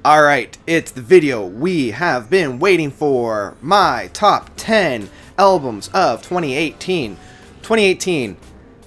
Alright, it's the video we have been waiting for. My top 10 albums of 2018. 2018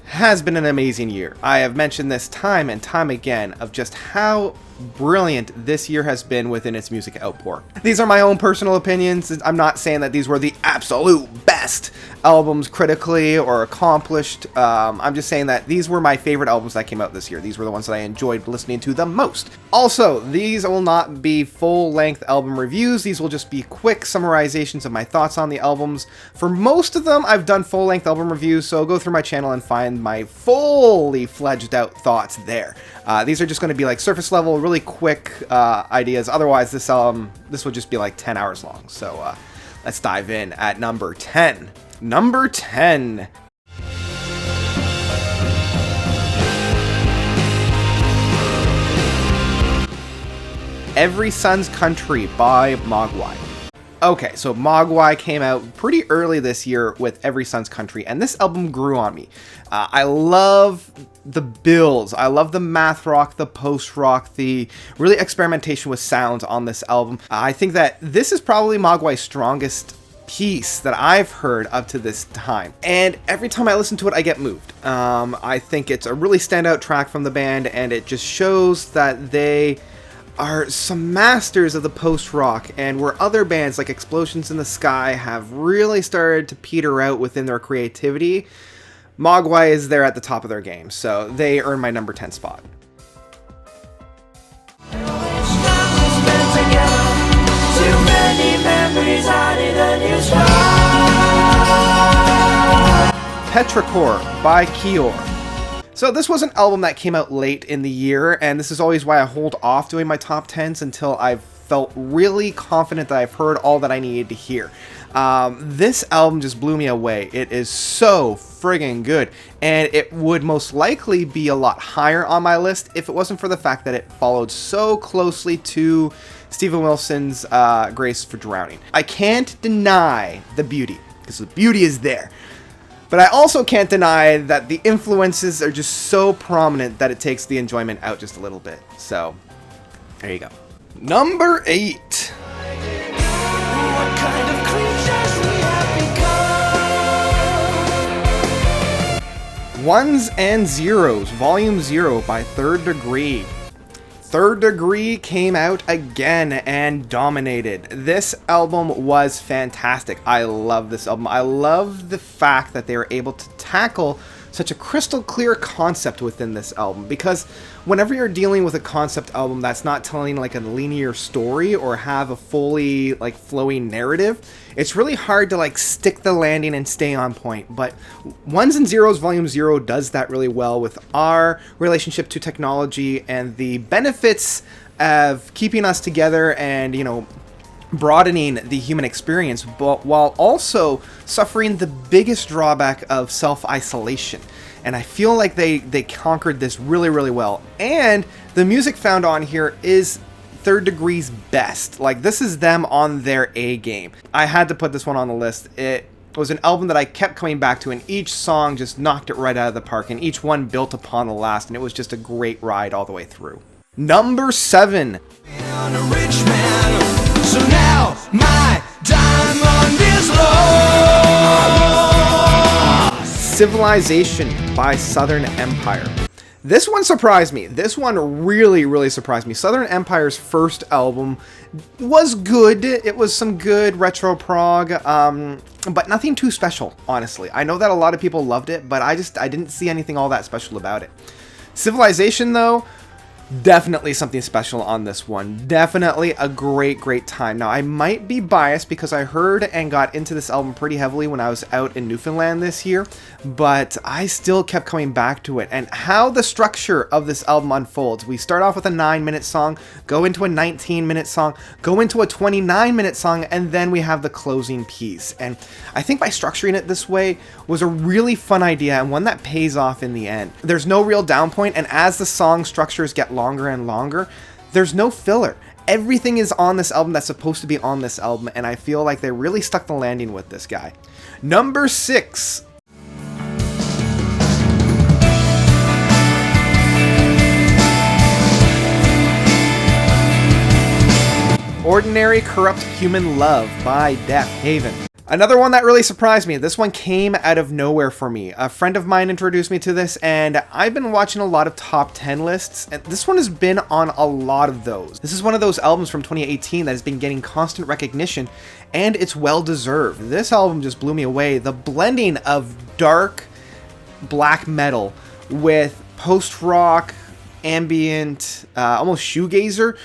has been an amazing year. I have mentioned this time and time again of just how brilliant this year has been within its music outpour. These are my own personal opinions. I'm not saying that these were the absolute best albums critically or accomplished. I'm just saying that these were my favorite albums that came out this year. These were the ones that I enjoyed listening to the most. Also, these will not be full-length album reviews. These will just be quick summarizations of my thoughts on the albums. For most of them, I've done full-length album reviews, so go through my channel and find my fully fledged out thoughts there. These are just going to be like surface level, really quick ideas. Otherwise, this will just be like 10 hours long. So let's dive in at number 10. Number 10. Every Sun's Country by Mogwai. Okay, so Mogwai came out pretty early this year with Every Sun's Country, and this album grew on me. I love the builds, I love the math rock, the post-rock, the really experimentation with sounds on this album. I think that this is probably Mogwai's strongest piece that I've heard up to this time, and every time I listen to it I get moved. I think it's a really standout track from the band, and it just shows that they are some masters of the post-rock, and where other bands like Explosions in the Sky have really started to peter out within their creativity, Mogwai is there at the top of their game, so they earn my number 10 spot. Petrichor Bikie. So this was an album that came out late in the year, and this is always why I hold off doing my top 10s until I've felt really confident that I've heard all that I needed to hear. This album just blew me away. It is so friggin' good, and it would most likely be a lot higher on my list if it wasn't for the fact that it followed so closely to Steven Wilson's Grace for Drowning. I can't deny the beauty, because the beauty is there. But I also can't deny that the influences are just so prominent that it takes the enjoyment out just a little bit. So, there you go. Number 8. What kind of creatures we have become? Ones and Zeros, Volume 0 by Third Degree. Third Degree came out again and dominated. This album was fantastic. I love this album. I love the fact that they were able to tackle such a crystal clear concept within this album, because whenever you're dealing with a concept album that's not telling like a linear story or have a fully like flowing narrative, it's really hard to like stick the landing and stay on point. But Ones and Zeros Volume 0 does that really well with our relationship to technology and the benefits of keeping us together and, you know, broadening the human experience, but while also suffering the biggest drawback of self-isolation. And I feel like they conquered this really, really well. And the music found on here is Third Degree's best. Like, this is them on their A game. I had to put this one on the list. It was an album that I kept coming back to, and each song just knocked it right out of the park, and each one built upon the last, and it was just a great ride all the way through. Number 7. So now my diamond is low. Civilization by Southern Empire. This one surprised me. This one really, really surprised me. Southern Empire's first album was good. It was some good retro prog, but nothing too special, honestly. I know that a lot of people loved it, but I didn't see anything all that special about it. Civilization, though, definitely something special on this one. Definitely a great, great time. Now, I might be biased because I heard and got into this album pretty heavily when I was out in Newfoundland this year, but I still kept coming back to it. And how the structure of this album unfolds. We start off with a 9-minute song, go into a 19-minute song, go into a 29-minute song, and then we have the closing piece. And I think by structuring it this way was a really fun idea, and one that pays off in the end. There's no real down point, and as the song structures get longer and longer, there's no filler. Everything is on this album that's supposed to be on this album, and I feel like they really stuck the landing with this guy. Number 6. Ordinary Corrupt Human Love by Death Haven. Another one that really surprised me. This one came out of nowhere for me. A friend of mine introduced me to this, and I've been watching a lot of top 10 lists, and this one has been on a lot of those. This is one of those albums from 2018 that has been getting constant recognition, and it's well deserved. This album just blew me away. The blending of dark black metal with post-rock, ambient, almost shoegazer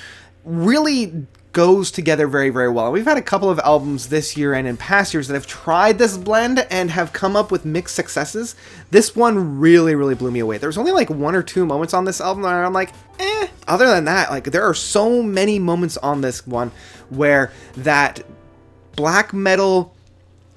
really goes together very, very well. We've had a couple of albums this year and in past years that have tried this blend and have come up with mixed successes. This one really, really blew me away. There's only like one or two moments on this album that I'm like, eh. Other than that, like there are so many moments on this one where that black metal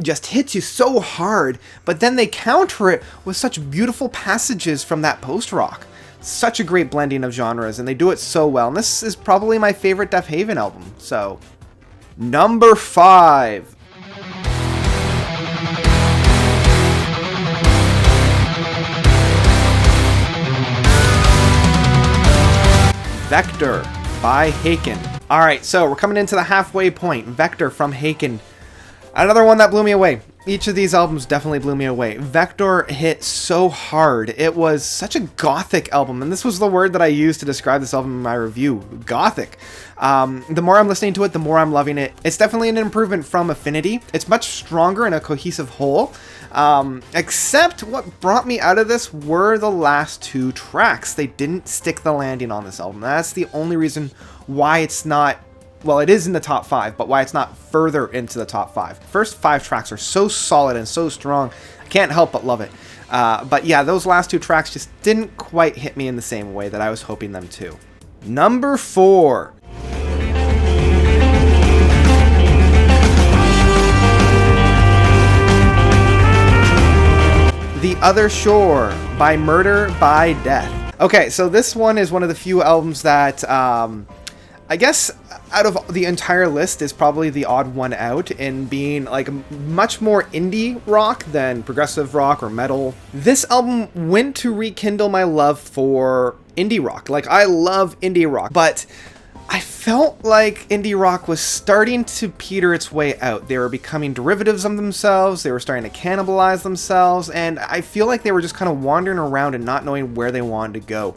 just hits you so hard, but then they counter it with such beautiful passages from that post-rock. Such a great blending of genres, and they do it so well. And this is probably my favorite Death Haven album. So, number 5. Vector by Haken. Alright, so we're coming into the halfway point. Vector from Haken. Another one that blew me away. Each of these albums definitely blew me away. Vector hit so hard. It was such a gothic album, and this was the word that I used to describe this album in my review. Gothic. The more I'm listening to it, the more I'm loving it. It's definitely an improvement from Affinity. It's much stronger in a cohesive whole. Except what brought me out of this were the last 2 tracks. They didn't stick the landing on this album. That's the only reason why it's not... Well, it is in the top 5, but why it's not further into the top 5. First 5 tracks are so solid and so strong, I can't help but love it. But yeah, those last 2 tracks just didn't quite hit me in the same way that I was hoping them to. Number 4. The Other Shore by Murder by Death. Okay, so this one is one of the few albums that... I guess out of the entire list is probably the odd one out in being like much more indie rock than progressive rock or metal. This album went to rekindle my love for indie rock. Like, I love indie rock, but I felt like indie rock was starting to peter its way out. They were becoming derivatives of themselves, they were starting to cannibalize themselves, and I feel like they were just kind of wandering around and not knowing where they wanted to go.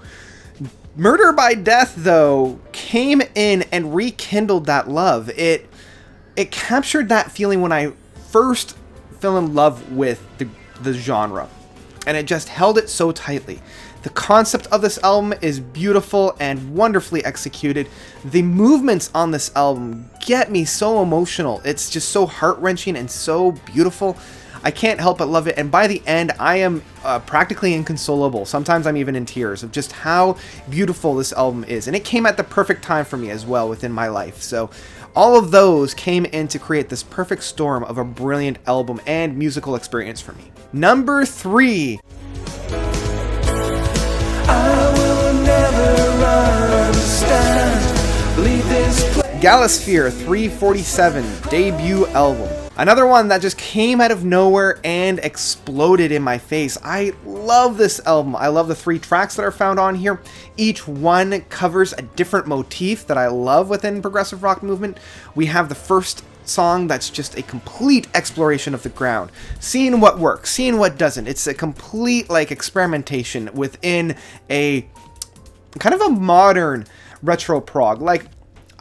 Murder by Death, though, came in and rekindled that love. It captured that feeling when I first fell in love with the genre, and it just held it so tightly. The concept of this album is beautiful and wonderfully executed. The movements on this album get me so emotional. It's just so heart-wrenching and so beautiful. I can't help but love it, and by the end, I am practically inconsolable. Sometimes I'm even in tears of just how beautiful this album is, and it came at the perfect time for me as well within my life. So all of those came in to create this perfect storm of a brilliant album and musical experience for me. Number 3. I will never understand. Leave this place. Gaia Sphere 347 debut album. Another one that just came out of nowhere and exploded in my face. I love this album. I love the 3 tracks that are found on here. Each one covers a different motif that I love within progressive rock movement. We have the first song that's just a complete exploration of the ground, seeing what works, seeing what doesn't. It's a complete like experimentation within a kind of a modern retro prog. Like,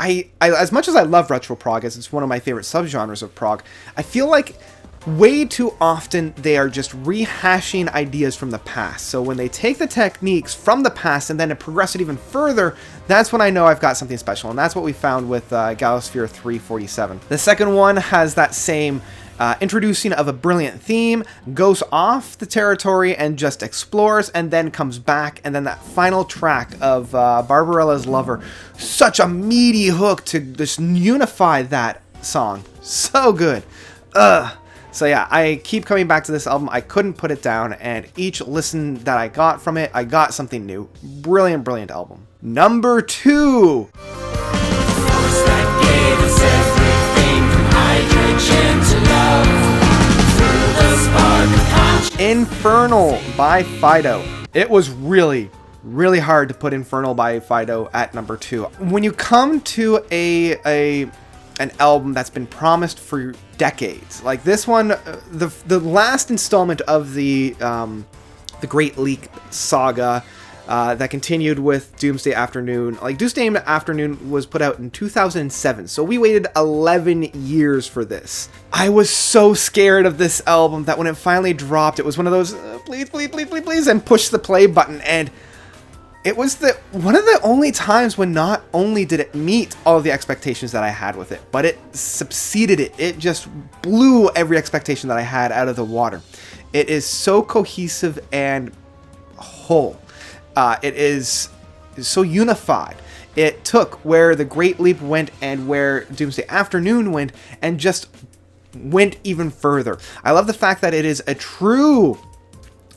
I as much as I love retro prog, as it's one of my favorite subgenres of prog, I feel like way too often they are just rehashing ideas from the past. So when they take the techniques from the past and then progress it even further, that's when I know I've got something special, and that's what we found with Gaia Sphere 347. The second one has that same introducing of a brilliant theme, goes off the territory and just explores, and then comes back, and then that final track of Barbarella's Lover, such a meaty hook to just unify that song. So good. So yeah, I keep coming back to this album. I couldn't put it down, and each listen that I got from it, I got something new. Brilliant, brilliant album. Number 2. Infernal by Fido. It was really Really hard to put Infernal by Fido at number 2. When you come to an album that's been promised for decades, like this one, the last installment of the Great Leap saga, that continued with Doomsday Afternoon. Like, Doomsday Afternoon was put out in 2007, so we waited 11 years for this. I was so scared of this album that when it finally dropped, it was one of those, please, please, please, please, please, and push the play button, and it was one of the only times when not only did it meet all of the expectations that I had with it, but it succeeded it. It just blew every expectation that I had out of the water. It is so cohesive and whole. It is so unified. It took where the Great Leap went and where Doomsday Afternoon went and just went even further. I love the fact that it is a true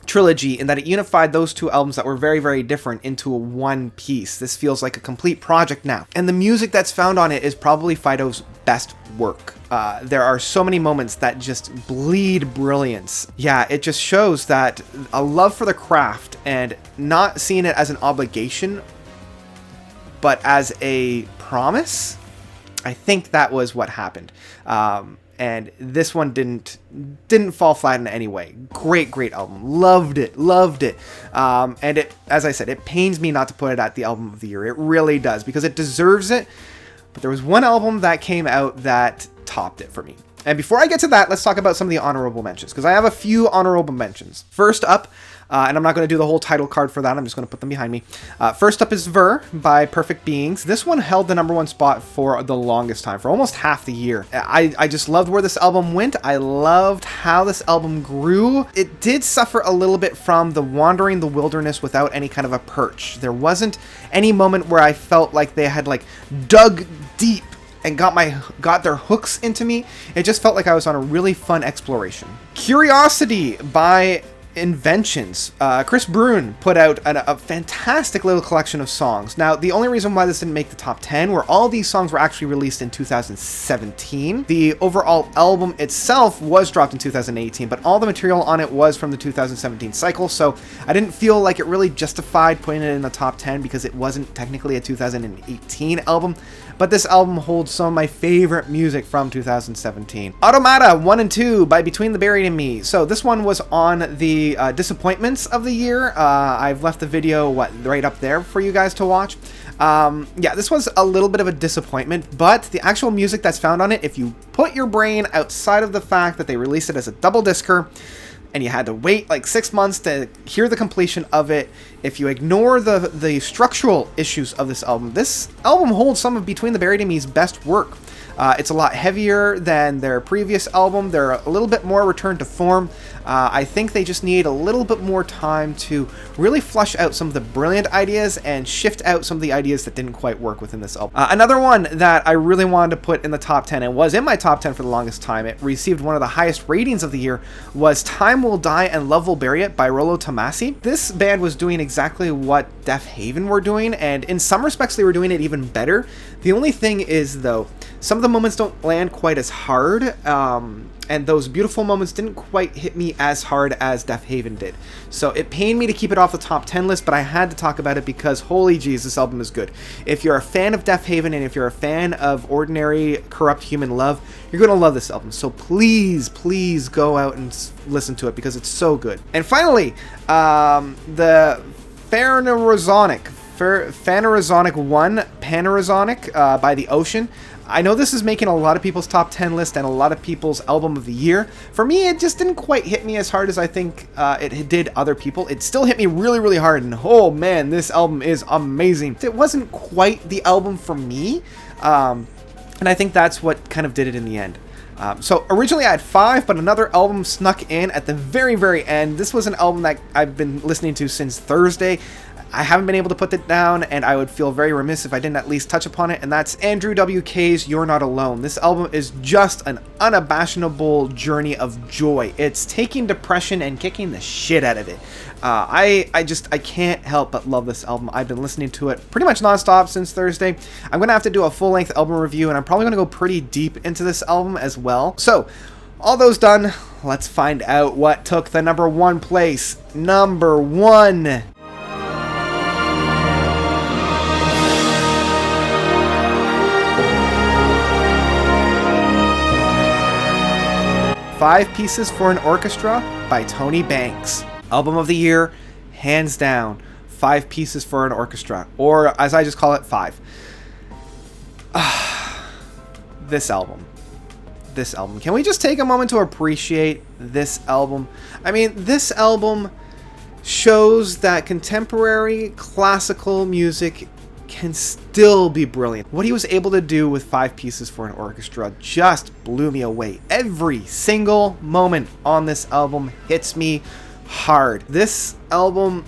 trilogy in that it unified those two albums that were very, very different into one piece. This feels like a complete project now. And the music that's found on it is probably Fido's best work. There are so many moments that just bleed brilliance. Yeah, it just shows that a love for the craft and not seeing it as an obligation, but as a promise. I think that was what happened. And this one didn't fall flat in any way. Great album. Loved it. And it, as I said, it pains me not to put it at the album of the year. It really does, because it deserves it. But there was one album that came out that topped it for me. And before I get to that, let's talk about some of the honorable mentions, because I have a few honorable mentions. First up, and I'm not going to do the whole title card for that, I'm just going to put them behind me. First up is Ver by Perfect Beings. This one held the #1 spot for the longest time, for almost half the year. I just loved where this album went. I loved how this album grew. It did suffer a little bit from the wandering the wilderness without any kind of a perch. There wasn't any moment where I felt like they had like dug deep and got their hooks into me. It just felt like I was on a really fun exploration. Curiosity by Inventions. Chris Bruin put out a fantastic little collection of songs. Now, the only reason why this didn't make the top 10 were all these songs were actually released in 2017. The overall album itself was dropped in 2018, but all the material on it was from the 2017 cycle, so I didn't feel like it really justified putting it in the top 10 because it wasn't technically a 2018 album. But this album holds some of my favorite music from 2017. Automata 1 and 2 by Between the Buried and Me. So this one was on the disappointments of the year. I've left the video right up there for you guys to watch. Yeah, this was a little bit of a disappointment, but the actual music that's found on it, if you put your brain outside of the fact that they released it as a double discer, and you had to wait like 6 months to hear the completion of it, if you ignore the structural issues of this album holds some of Between the Buried and Me's best work. It's a lot heavier than their previous album. They're a little bit more return to form. I think they just need a little bit more time to really flush out some of the brilliant ideas and shift out some of the ideas that didn't quite work within this album. Another one that I really wanted to put in the top 10, and was in my top 10 for the longest time, it received one of the highest ratings of the year, was Time Will Die and Love Will Bury It by Rollo Tomasi. This band was doing exactly what Deaf Haven were doing, and in some respects they were doing it even better. The only thing is, though, some of the moments don't land quite as hard, and those beautiful moments didn't quite hit me as hard as Deaf Haven did. So it pained me to keep it off the top 10 list, but I had to talk about it because, holy jeez, this album is good. If you're a fan of Deaf Haven, and if you're a fan of Ordinary Corrupt Human Love, you're going to love this album. So please, please go out and listen to it because it's so good. And finally, the Phanerazonic 1, Panarazonic by The Ocean. I know this is making a lot of people's top 10 list and a lot of people's album of the year. For me, it just didn't quite hit me as hard as I think it did other people. It still hit me really, really hard, and oh man, this album is amazing. It wasn't quite the album for me, and I think that's what kind of did it in the end. So originally I had 5, but another album snuck in at the very, very end. This was an album that I've been listening to since Thursday. I haven't been able to put it down, and I would feel very remiss if I didn't at least touch upon it, and that's Andrew WK's You're Not Alone. This album is just an unabashable journey of joy. It's taking depression and kicking the shit out of it. I can't help but love this album. I've been listening to it pretty much nonstop since Thursday. I'm going to have to do a full-length album review, and I'm probably going to go pretty deep into this album as well. So, all those done, let's find out what took the #1 place. Number 1. 5 Pieces for an Orchestra by Tony Banks. Album of the year, hands down, 5 Pieces for an Orchestra, or as I just call it, 5. This album. Can we just take a moment to appreciate this album? I mean, this album shows that contemporary classical music can still be brilliant. What he was able to do with 5 Pieces for an Orchestra just blew me away. Every single moment on this album hits me hard. This album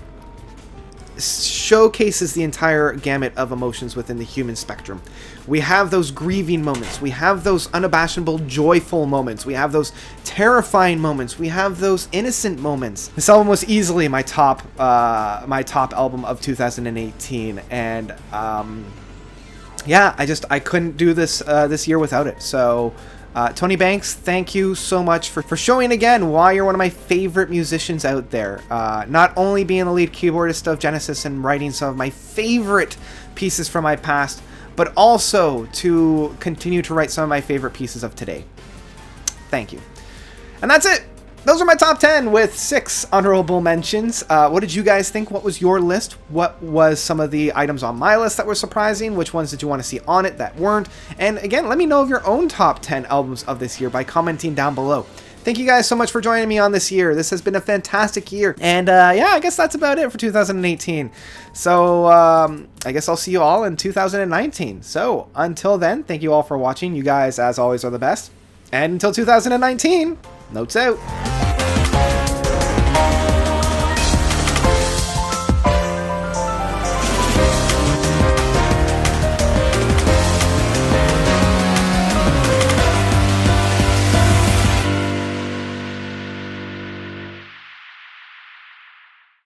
showcases the entire gamut of emotions within the human spectrum. We have those grieving moments, we have those unabashedable joyful moments, we have those terrifying moments, we have those innocent moments. This album was easily my top album of 2018, and yeah, I couldn't do this this year without it. So Tony Banks, thank you so much for showing again why you're one of my favorite musicians out there. Not only being the lead keyboardist of Genesis and writing some of my favorite pieces from my past, but also to continue to write some of my favorite pieces of today. Thank you. And that's it. Those are my top 10 with 6 honorable mentions. What did you guys think? What was your list? What was some of the items on my list that were surprising? Which ones did you want to see on it that weren't? And again, let me know of your own top 10 albums of this year by commenting down below. Thank you guys so much for joining me on this year. This has been a fantastic year. And yeah, I guess that's about it for 2018. So I guess I'll see you all in 2019. So until then, thank you all for watching. You guys, as always, are the best. And until 2019, notes out.